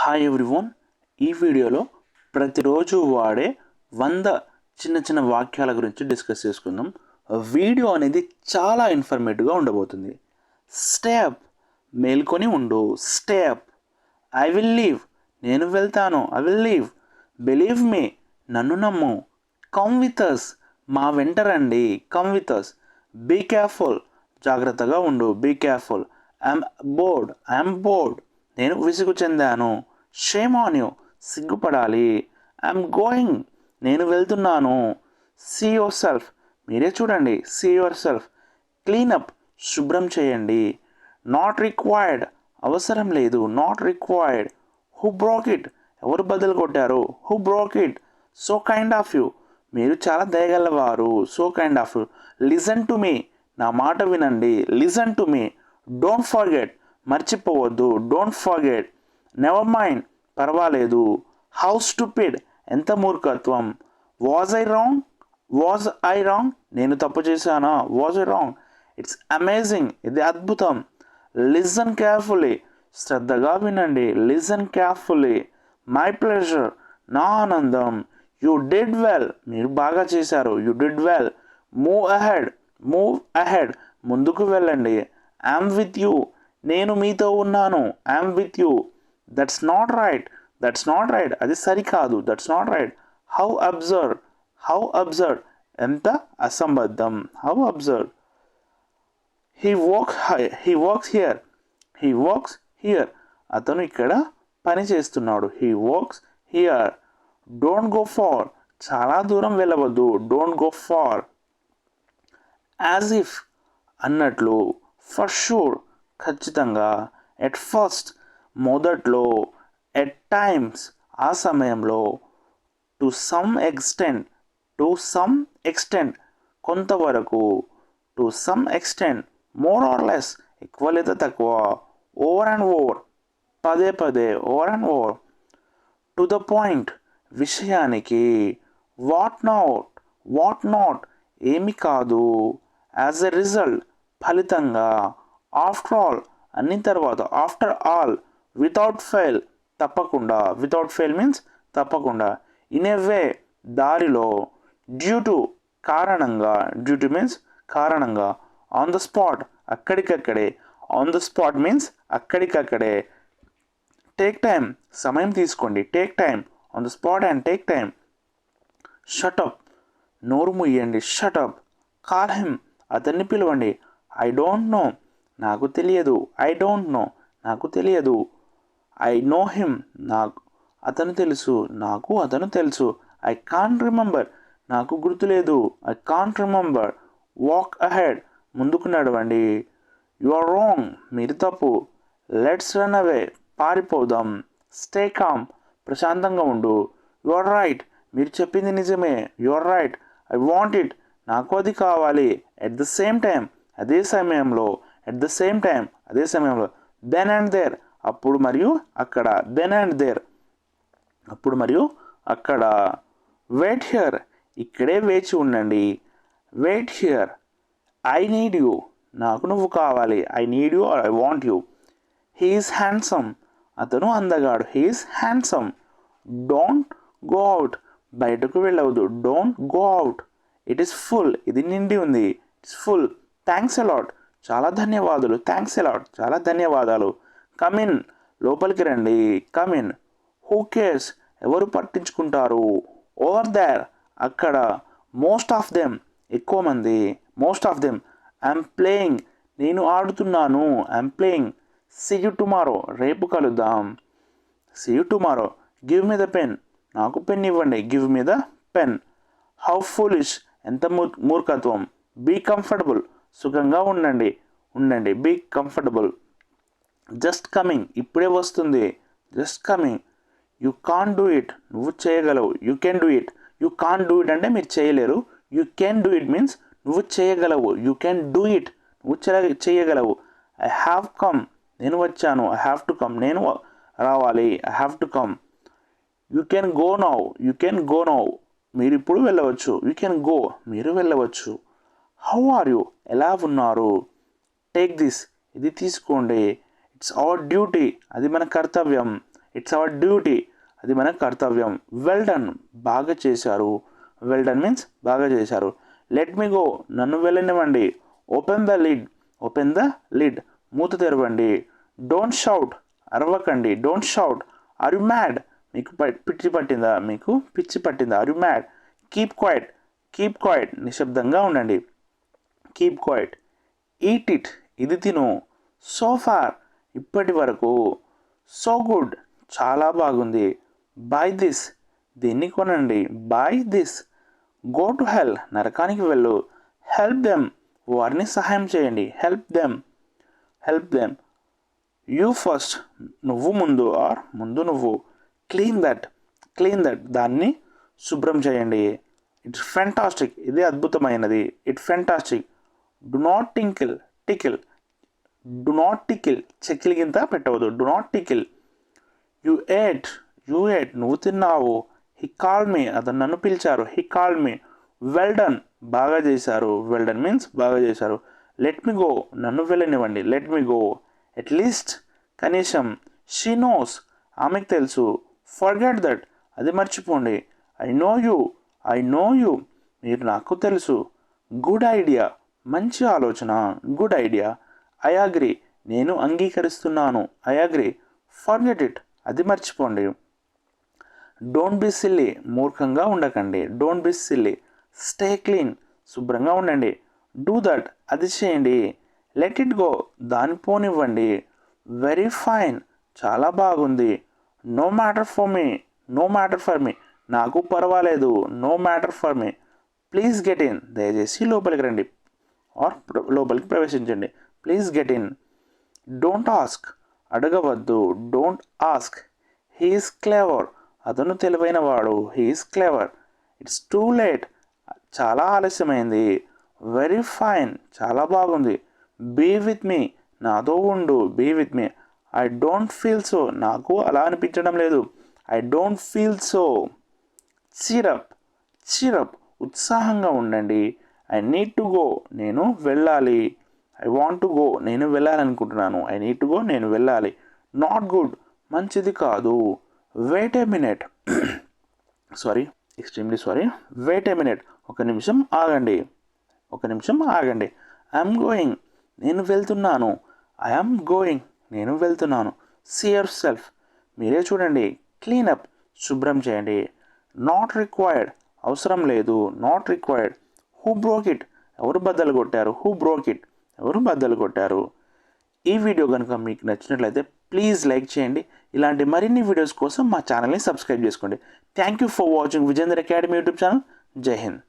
Hi everyone. ఈ వీడియోలో ప్రతిరోజు వాడే 100 చిన్న చిన్న వాక్యాల గురించి డిస్కస్ చేసుకుందాం. వీడియో అనేది చాలా ఇన్ఫర్మేటివ్గా ఉండబోతుంది. స్టెప్, మేల్కొని ఉండు. స్టెప్, ఐ విల్ లీవ్, నేను వెళ్తాను. I will leave. Believe me, నన్ను నమ్ము. కమ్ విత్ అస్, మా వెంట రండి. Come with us. Be careful, జాగ్రత్తగా ఉండు. Be careful. I'm bored, I'm bored, నేను విసుగు చెందాను. షేమ్ ఆన్ యూ, సిగ్గుపడాలి. ఐఎమ్ గోయింగ్, నేను వెళ్తున్నాను. సీ యువర్ సెల్ఫ్, మీరే చూడండి. See your self. క్లీనప్, శుభ్రం చేయండి. నాట్ రిక్వైర్డ్, అవసరం లేదు. Not required. Who broke it, ఎవరు బదులు కొట్టారు. Who broke it. So kind of you, మీరు చాలా దయగలవారు. So kind of you. Listen to me, నా మాట వినండి. Listen to me. Don't forget, మర్చిపోవద్దు. Don't forget. నెవర్ మైండ్, పర్వాలేదు. హౌ స్టూపిడ్, ఎంత మూర్ఖత్వం. Was I wrong, was I wrong, నేను తప్పు చేశానా. Was I wrong. It's amazing, ఇది అద్భుతం. లిజన్ కేర్ఫుల్లీ, శ్రద్ధగా వినండి. Listen carefully. మై ప్లెజర్, నా ఆనందం. యూ డిడ్ వెల్, మీరు బాగా చేశారు. You did well. Move ahead, move ahead, ముందుకు వెళ్ళండి. ఐఎమ్ విత్ యూ, నేను మీతో ఉన్నాను. I'm with you. That's not right, that's not right, అది సరికాదు. That's not right. How observe, how observe, ఎంత అసంబద్ధం. How observe. He works here, he works here, అతను ఇక్కడ పని చేస్తున్నాడు. He works here. Don't go far, చాలా దూరం వెళ్ళవద్దు. Don't go far. As if, అన్నట్లు. ఫర్ షూర్, ఖచ్చితంగా. ఎట్ ఫస్ట్, మొదట్లో. ఎట్ టైమ్స్, ఆ సమయంలో. To some extent, to some extent, కొంతవరకు. To some extent. More or less, ఎక్కువ లేదా తక్కువ. ఓవర్ అండ్ ఓవర్, పదే పదే. Over and over. To the point, విషయానికి. వాట్ నాట్, వాట్ నాట్, ఏమి కాదు. యాజ్ ఎ రిజల్ట్, ఫలితంగా. ఆఫ్టర్ ఆల్, అన్ని తర్వాత. After all. వితౌట్ ఫెయిల్, తప్పకుండా. వితౌట్ ఫెయిల్ మీన్స్ తప్పకుండా. ఇన్ ఏ వే, దారిలో. డ్యూ టు, కారణంగా. డ్యూ టు మీన్స్ కారణంగా. ఆన్ ద స్పాట్, అక్కడికక్కడే. ఆన్ ద స్పాట్ మీన్స్ అక్కడికక్కడే. టేక్ టైం, సమయం తీసుకోండి. Take time. On the spot and take time. Shut up, నోరు ముయ్యండి. షటప్. కాల్ హిమ్, అతన్ని పిలవండి. ఐ డోంట్ నో, నాకు తెలియదు. ఐ డోంట్ నో, నాకు తెలియదు. ఐ నో హిమ్, నాకు అతను తెలుసు. నాకు అతను తెలుసు. ఐ కాంట్ రిమెంబర్, నాకు గుర్తులేదు. I can't remember. Walk ahead, ముందుకు నడవండి. యు ఆర్ రాంగ్, మీరు తప్పు. లెట్స్ రన్ అవే, పారిపోదాం. స్టే కామ్, ప్రశాంతంగా ఉండు. యు ఆర్ రైట్, మీరు చెప్పింది నిజమే. You are right. I want it, నాకు అది కావాలి. ఎట్ ద సేమ్ టైం, అదే సమయంలో. ఎట్ ద సేమ్ టైం, అదే సమయంలో. దెన్ అండ్ దేర్, అప్పుడు మరియు అక్కడ. దెన్ అండ్ దేర్, అప్పుడు మరియు అక్కడ. వెయిట్ హియర్, ఇక్కడే వేచి ఉండండి. Wait here. I need you, నాకు నువ్వు కావాలి. I need you or I want you. He is handsome, అతను అందగాడు. He is handsome. Don't go out, బయటకు వెళ్ళవద్దు. Don't go out. It is full, ఇది నిండి ఉంది. It's full. థ్యాంక్స్ అలాట్, చాలా ధన్యవాదాలు. థ్యాంక్స్ అలాట్, చాలా ధన్యవాదాలు. కమిన్, లోపలికి రండి. కమిన్. హూ కేర్స్, ఎవరు పట్టించుకుంటారు. ఓవర్ దేర్, అక్కడ. మోస్ట్ ఆఫ్ దెమ్, ఎక్కువ మంది. Most of them. I'm playing, నేను ఆడుతున్నాను. I'm playing. See you tomorrow, రేపు కలుద్దాం. See you tomorrow. Give me the pen, నాకు పెన్ ఇవ్వండి. Give me the pen. How foolish, ఎంత మూర్ఖత్వం. బీ కంఫర్టబుల్, సుఖంగా ఉండండి. ఉండండి. Be comfortable. జస్ట్ కమింగ్, ఇప్పుడే వస్తుంది. Just coming. You can do it, నువ్వు చేయగలవు. You can do it. You can do it అంటే మీరు చేయలేరు. You can do it means నువ్వు చేయగలవు. యూ కెన్ డూ ఇట్, నువ్వు చేయగలవు. ఐ హ్యావ్ కమ్, నేను వచ్చాను. ఐ హ్యావ్ టు కమ్, నేను రావాలి. I have to come. You can go now, you can go now, మీరు ఇప్పుడు వెళ్ళవచ్చు. యూ కెన్ గో, మీరు వెళ్ళవచ్చు. హౌ ఆర్ యూ, ఎలా ఉన్నారు. టేక్ దిస్, ఇది తీసుకోండి. ఇట్స్ అవర్ డ్యూటీ, అది మన కర్తవ్యం. ఇట్స్ అవర్ డ్యూటీ, అది మన కర్తవ్యం. వెల్ డన్, బాగా చేశారు. వెల్ డన్ మీన్స్ బాగా చేశారు. లెట్ మీ గో, నన్ను వెళ్ళనివ్వండి. Open the lid, open the lid, మూత తెరవండి. డోంట్ షౌట్, అరవకండి. Don't shout. Are you mad, మీకు పిచ్చి పట్టిందా, మీకు పిచ్చి పట్టిందా. Are you mad. Keep quiet, keep quiet, నిశ్శబ్దంగా ఉండండి. Keep quiet. ఈట్ ఇట్, ఇది తిను. సో ఫార్, ఇప్పటి వరకు. సో గుడ్, చాలా బాగుంది. బై దిస్, దీన్ని కొనండి. By this. Go to hell, నరకానికి వెళ్ళు. హెల్ప్ దెమ్, వారిని సహాయం చేయండి. Help them, help them. You first, నువ్వు ముందు. ఆర్ ముందు నువ్వు. క్లీన్ దట్, క్లీన్ దట్, దాన్ని శుభ్రం చేయండి. ఇట్స్ ఫెంటాస్టిక్, ఇది అద్భుతమైనది. It fantastic. Do not tinkle, tickle, do not tickle, చెక్కిలిగింత పెట్టవద్దు. Do not tickle. You ate, you ate, నువ్వు తిన్నావు. హీ కాల్ మీ, అతను నన్ను పిలిచారు. He call me. Well done, బాగా చేశారు. వెల్ డన్ మీన్స్ బాగా చేశారు. లెట్ మీ గో, నన్ను వెళ్ళనివ్వండి. Let me go. అట్లీస్ట్, కనీసం. షీ నోస్, ఆమెకు తెలుసు. ఫర్గెట్ దట్, అది మర్చిపోండి. I know you, I know you, మీరు నాకు తెలుసు. గుడ్ ఐడియా, మంచి ఆలోచన. Good idea. ఐ అగ్రీ, నేను అంగీకరిస్తున్నాను. I agree. ఫర్గెట్ ఇట్, అది మర్చిపోండి. డోంట్ బి సిల్లీ, మూర్ఖంగా ఉండకండి. Don't be silly. Stay clean, శుభ్రంగా ఉండండి. డూ దట్, అది చేయండి. లెట్ ఇట్ గో, దాని పోనివ్వండి. వెరీ ఫైన్, చాలా బాగుంది. No matter for me, no matter for me, నాకు పర్వాలేదు. No matter for me. Please get in, దయచేసి లోపలికి రండి. ఆర్ లోపలికి ప్రవేశించండి. Please get in. Don't ask, అడగవద్దు. Don't ask. హీఈస్ క్లేవర్, అతను తెలివైన వాడు. He's clever. It's too late, చాలా ఆలస్యమైంది. వెరీ ఫైన్, చాలా బాగుంది. బీ విత్ మీ, నాతో ఉండు. Be with me. I don't feel so, నాకు అలా అనిపించడం లేదు. I don't feel so. Cheer up, cheer up, ఉత్సాహంగా ఉండండి. ఐ నీడ్ టు గో, నేను వెళ్ళాలి. ఐ వాంట్ టు గో, నేను వెళ్ళాలనుకుంటున్నాను. ఐ నీడ్ టు గో, నేను వెళ్ళాలి. నాట్ గుడ్, మంచిది కాదు. Wait a minute, sorry, extremely sorry. Wait a minute, ఒక నిమిషం ఆగండి. ఒక నిమిషం ఆగండి. ఐఎమ్ గోయింగ్, నేను వెళ్తున్నాను. ఐఎమ్ గోయింగ్, నేను వెళ్తున్నాను. సీ యువర్ సెల్ఫ్, మీరే చూడండి. క్లీనప్, శుభ్రం చేయండి. నాట్ రిక్వైర్డ్, అవసరం లేదు. Not required. Who broke it, ఎవరు బద్దలు కొట్టారు. హూ బ్రోక్ ఇట్, ఎవరు బద్దలు కొట్టారు. ఈ వీడియో కనుక మీకు నచ్చినట్లయితే ప్లీజ్ లైక్ చేయండి. ఇలాంటి మరిన్ని వీడియోస్ కోసం మా ఛానల్ని సబ్స్క్రైబ్ చేసుకోండి. Thank you for watching Vijender academy YouTube channel. జై హింద్.